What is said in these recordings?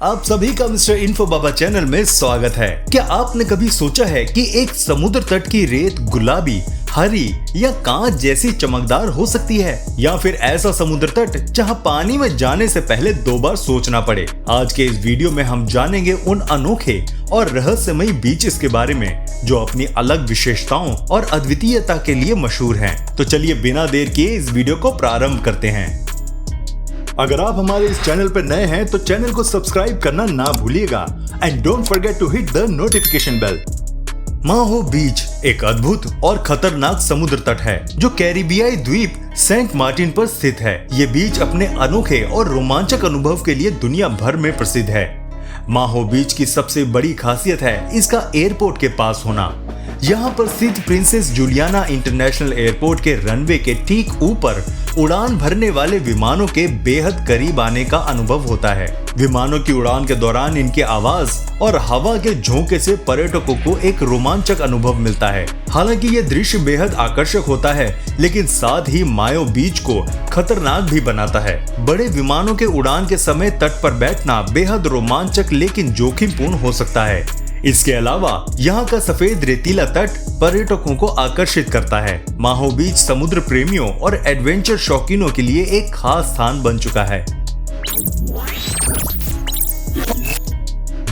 आप सभी का मिस्टर इन्फो बाबा चैनल में स्वागत है। क्या आपने कभी सोचा है कि एक समुद्र तट की रेत गुलाबी, हरी या कांच जैसी चमकदार हो सकती है, या फिर ऐसा समुद्र तट जहां पानी में जाने से पहले 2 बार सोचना पड़े। आज के इस वीडियो में हम जानेंगे उन अनोखे और रहस्यमयी बीचेस के बारे में जो अपनी अलग विशेषताओं और अद्वितीयता के लिए मशहूर हैं। तो चलिए बिना देर किए इस वीडियो को प्रारंभ करते हैं। अगर आप हमारे इस चैनल पर नए हैं तो चैनल को सब्सक्राइब करना ना भूलिएगा and don't forget to hit the notification bell. माहो बीच एक अद्भुत और खतरनाक समुद्र तट है जो कैरिबियाई द्वीप सेंट मार्टिन पर स्थित है। ये बीच अपने अनोखे और रोमांचक अनुभव के लिए दुनिया भर में प्रसिद्ध है। माहो बीच की सबसे बड़ी खासियत है इसका एयरपोर्ट के पास होना। यहाँ पर स्थित प्रिंसेस जूलियाना इंटरनेशनल एयरपोर्ट के रनवे के ठीक ऊपर उड़ान भरने वाले विमानों के बेहद करीब आने का अनुभव होता है। विमानों की उड़ान के दौरान इनके आवाज और हवा के झोंके से पर्यटकों को एक रोमांचक अनुभव मिलता है। हालांकि ये दृश्य बेहद आकर्षक होता है, लेकिन साथ ही मायो बीच को खतरनाक भी बनाता है। बड़े विमानों के उड़ान के समय तट पर बैठना बेहद रोमांचक लेकिन जोखिमपूर्ण हो सकता है। इसके अलावा यहाँ का सफेद रेतीला तट पर्यटकों को आकर्षित करता है। माहो बीच समुद्र प्रेमियों और एडवेंचर शौकीनों के लिए एक खास स्थान बन चुका है।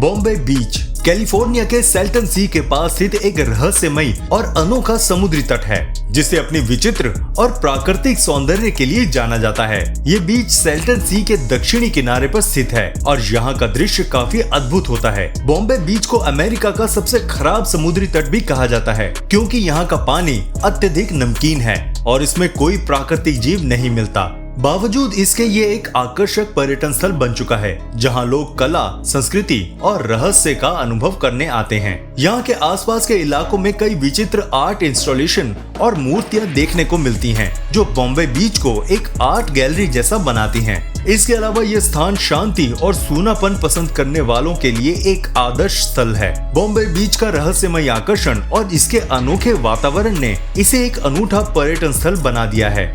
बॉम्बे बीच कैलिफोर्निया के सेल्टन सी के पास स्थित एक रहस्यमयी और अनोखा समुद्री तट है जिसे अपनी विचित्र और प्राकृतिक सौंदर्य के लिए जाना जाता है। ये बीच सेल्टन सी के दक्षिणी किनारे पर स्थित है और यहाँ का दृश्य काफी अद्भुत होता है। बॉम्बे बीच को अमेरिका का सबसे खराब समुद्री तट भी कहा जाता है क्योंकि यहाँ का पानी अत्यधिक नमकीन है और इसमें कोई प्राकृतिक जीव नहीं मिलता। बावजूद इसके ये एक आकर्षक पर्यटन स्थल बन चुका है जहां लोग कला, संस्कृति और रहस्य का अनुभव करने आते हैं। यहाँ के आसपास के इलाकों में कई विचित्र आर्ट इंस्टॉलेशन और मूर्तियां देखने को मिलती हैं, जो बॉम्बे बीच को एक आर्ट गैलरी जैसा बनाती हैं। इसके अलावा ये स्थान शांति और सूनापन पसंद करने वालों के लिए एक आदर्श स्थल है। बॉम्बे बीच का रहस्यमय आकर्षण और इसके अनोखे वातावरण ने इसे एक अनूठा पर्यटन स्थल बना दिया है।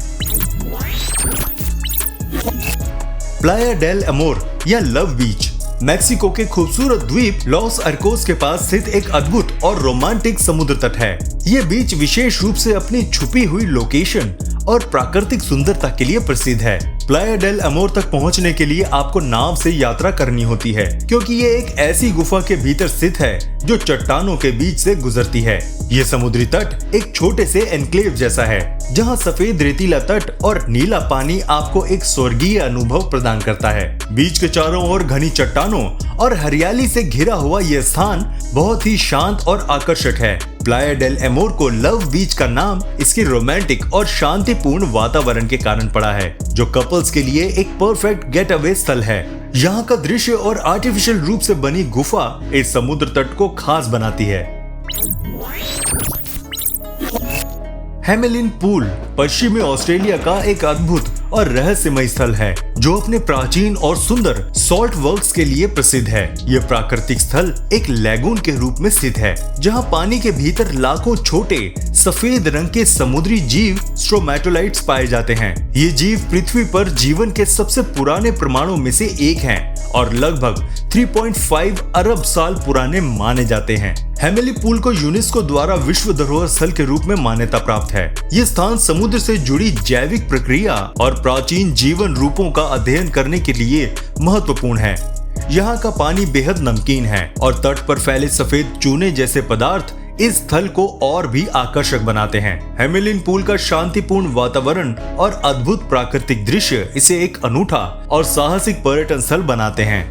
प्लाया डेल अमोर या लव बीच मेक्सिको के खूबसूरत द्वीप लॉस अर्कोस के पास स्थित एक अद्भुत और रोमांटिक समुद्र तट है। ये बीच विशेष रूप से अपनी छुपी हुई लोकेशन और प्राकृतिक सुंदरता के लिए प्रसिद्ध है। प्लाया डेल अमोर तक पहुंचने के लिए आपको नाव से यात्रा करनी होती है क्योंकि ये एक ऐसी गुफा के भीतर स्थित है जो चट्टानों के बीच से गुजरती है। ये समुद्री तट एक छोटे से एनक्लेव जैसा है जहां सफेद रेतीला तट और नीला पानी आपको एक स्वर्गीय अनुभव प्रदान करता है। बीच के चारों ओर घनी चट्टानों और हरियाली से घिरा हुआ यह स्थान बहुत ही शांत और आकर्षक है। प्लाया डेल अमोर को लव बीच का नाम इसके रोमांटिक और शांतिपूर्ण वातावरण के कारण पड़ा है, जो कपल्स के लिए एक परफेक्ट गेट अवे स्थल है। यहाँ का दृश्य और आर्टिफिशियल रूप से बनी गुफा इस समुद्र तट को खास बनाती है। हैमेलिन पूल पश्चिमी ऑस्ट्रेलिया का एक अद्भुत और रहस्यमय स्थल है जो अपने प्राचीन और सुंदर सॉल्ट वर्क्स के लिए प्रसिद्ध है। यह प्राकृतिक स्थल एक लैगून के रूप में स्थित है जहां पानी के भीतर लाखों छोटे सफेद रंग के समुद्री जीव स्ट्रोमेटोलाइट्स पाए जाते हैं। ये जीव पृथ्वी पर जीवन के सबसे पुराने प्रमाणों में से एक हैं और लगभग 3.5 अरब साल पुराने माने जाते हैं। हैमेली पूल को यूनेस्को द्वारा विश्व धरोहर स्थल के रूप में मान्यता प्राप्त है। ये स्थान समुद्र से जुड़ी जैविक प्रक्रिया और प्राचीन जीवन रूपों का अध्ययन करने के लिए महत्वपूर्ण है। यहाँ का पानी बेहद नमकीन है और तट पर फैले सफेद चूने जैसे पदार्थ इस स्थल को और भी आकर्षक बनाते हैं। हैमेलिन पूल का शांतिपूर्ण वातावरण और अद्भुत प्राकृतिक दृश्य इसे एक अनूठा और साहसिक पर्यटन स्थल बनाते हैं।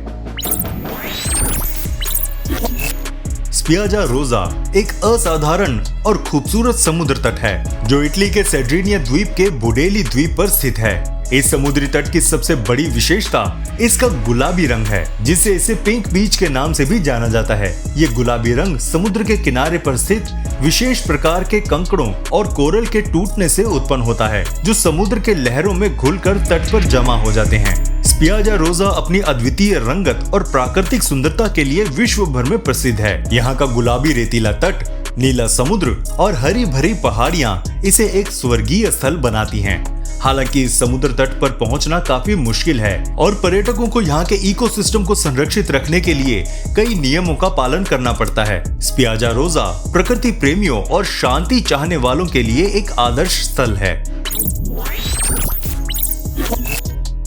स्पियाजा रोजा एक असाधारण और खूबसूरत समुद्र तट है जो इटली के सेड्रिनिया द्वीप के बुडेली द्वीप पर स्थित है। इस समुद्री तट की सबसे बड़ी विशेषता इसका गुलाबी रंग है, जिसे इसे पिंक बीच के नाम से भी जाना जाता है। ये गुलाबी रंग समुद्र के किनारे पर स्थित विशेष प्रकार के कंकड़ों और कोरल के टूटने से उत्पन्न होता है, जो समुद्र के लहरों में घुलकर तट पर जमा हो जाते हैं। स्पियाजा रोजा अपनी अद्वितीय रंगत और प्राकृतिक सुंदरता के लिए विश्व भर में प्रसिद्ध है। यहाँ का गुलाबी रेतीला तट, नीला समुद्र और हरी भरी पहाड़ियाँ इसे एक स्वर्गीय स्थल बनाती हैं। हालांकि इस समुद्र तट पर पहुंचना काफी मुश्किल है और पर्यटकों को यहाँ के इकोसिस्टम को संरक्षित रखने के लिए कई नियमों का पालन करना पड़ता है। स्पियाजा रोजा प्रकृति प्रेमियों और शांति चाहने वालों के लिए एक आदर्श स्थल है।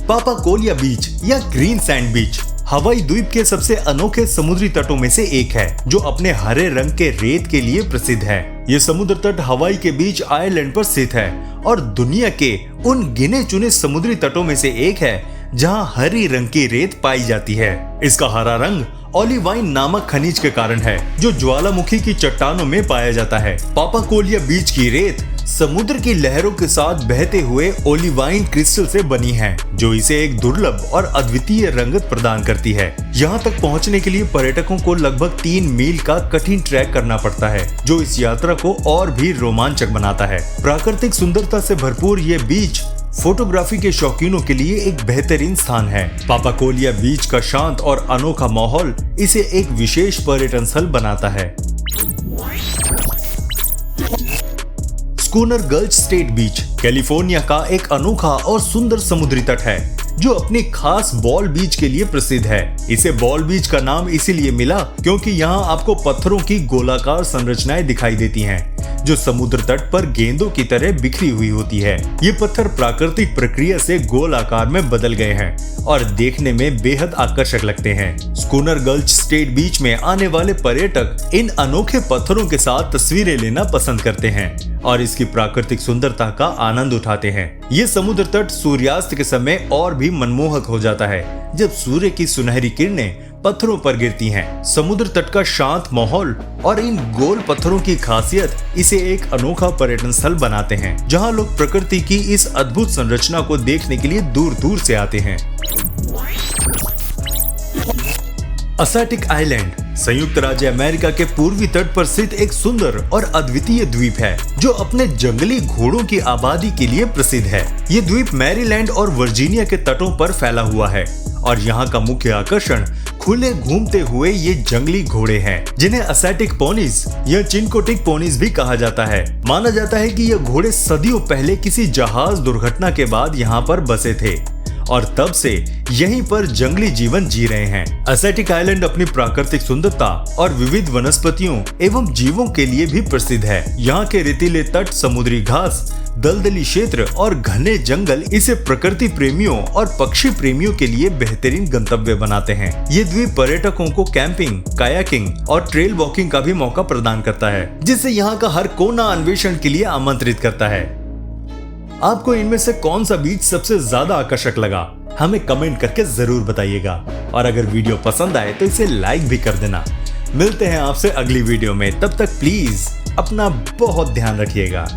पापाकोलिया बीच या ग्रीन सैंड बीच हवाई द्वीप के सबसे अनोखे समुद्री तटों में से एक है, जो अपने हरे रंग के रेत के लिए प्रसिद्ध है। ये समुद्र तट हवाई के बीच आइलैंड पर स्थित है और दुनिया के उन गिने चुने समुद्री तटों में से एक है जहां हरी रंग की रेत पाई जाती है। इसका हरा रंग ओलिवाइन नामक खनिज के कारण है, जो ज्वालामुखी की चट्टानों में पाया जाता है। पापाकोलिया बीच की रेत समुद्र की लहरों के साथ बहते हुए ओलिवाइन क्रिस्टल से बनी है, जो इसे एक दुर्लभ और अद्वितीय रंगत प्रदान करती है। यहाँ तक पहुँचने के लिए पर्यटकों को लगभग 3 मील का कठिन ट्रैक करना पड़ता है, जो इस यात्रा को और भी रोमांचक बनाता है। प्राकृतिक सुंदरता से भरपूर ये बीच फोटोग्राफी के शौकीनों के लिए एक बेहतरीन स्थान है। पापाकोलिया बीच का शांत और अनोखा माहौल इसे एक विशेष पर्यटन स्थल बनाता है। स्कूनर गल्च स्टेट बीच कैलिफोर्निया का एक अनोखा और सुंदर समुद्री तट है, जो अपनी खास बॉल बीच के लिए प्रसिद्ध है। इसे बॉल बीच का नाम इसीलिए मिला क्योंकि यहाँ आपको पत्थरों की गोलाकार संरचनाएं दिखाई देती हैं, जो समुद्र तट पर गेंदों की तरह बिखरी हुई होती है। ये पत्थर प्राकृतिक प्रक्रिया से गोल आकार में बदल गए हैं और देखने में बेहद आकर्षक लगते हैं। स्कूनर गल्च स्टेट बीच में आने वाले पर्यटक इन अनोखे पत्थरों के साथ तस्वीरें लेना पसंद करते हैं और इसकी प्राकृतिक सुंदरता का आनंद उठाते हैं। ये समुद्र तट सूर्यास्त के समय और भी मनमोहक हो जाता है, जब सूर्य की सुनहरी किरणें पत्थरों पर गिरती हैं। समुद्र तट का शांत माहौल और इन गोल पत्थरों की खासियत इसे एक अनोखा पर्यटन स्थल बनाते हैं, जहां लोग प्रकृति की इस अद्भुत संरचना को देखने के लिए दूर दूर से आते हैं। असाटिक आइलैंड संयुक्त राज्य अमेरिका के पूर्वी तट पर स्थित एक सुंदर और अद्वितीय द्वीप है, जो अपने जंगली घोड़ों की आबादी के लिए प्रसिद्ध है। ये द्वीप मैरीलैंड और वर्जीनिया के तटों पर फैला हुआ है और यहाँ का मुख्य आकर्षण खुले घूमते हुए ये जंगली घोड़े हैं, जिन्हें असाटिक पोनीज या चिनकोटिक पोनीज भी कहा जाता है। माना जाता है कि ये घोड़े सदियों पहले किसी जहाज दुर्घटना के बाद यहाँ पर बसे थे और तब से यहीं पर जंगली जीवन जी रहे हैं। असाटिक आइलैंड अपनी प्राकृतिक सुंदरता और विविध वनस्पतियों एवं जीवों के लिए भी प्रसिद्ध है। यहाँ के रेतीले तट, समुद्री घास, दलदली क्षेत्र और घने जंगल इसे प्रकृति प्रेमियों और पक्षी प्रेमियों के लिए बेहतरीन गंतव्य बनाते हैं। ये द्वीप पर्यटकों को कैंपिंग, कायाकिंग और ट्रेल वॉकिंग का भी मौका प्रदान करता है, जिससे यहाँ का हर कोना अन्वेषण के लिए आमंत्रित करता है। आपको इनमें से कौन सा बीच सबसे ज्यादा आकर्षक लगा, हमें कमेंट करके जरूर बताइएगा और अगर वीडियो पसंद आए तो इसे लाइक भी कर देना। मिलते हैं आपसे अगली वीडियो में, तब तक प्लीज अपना बहुत ध्यान रखिएगा।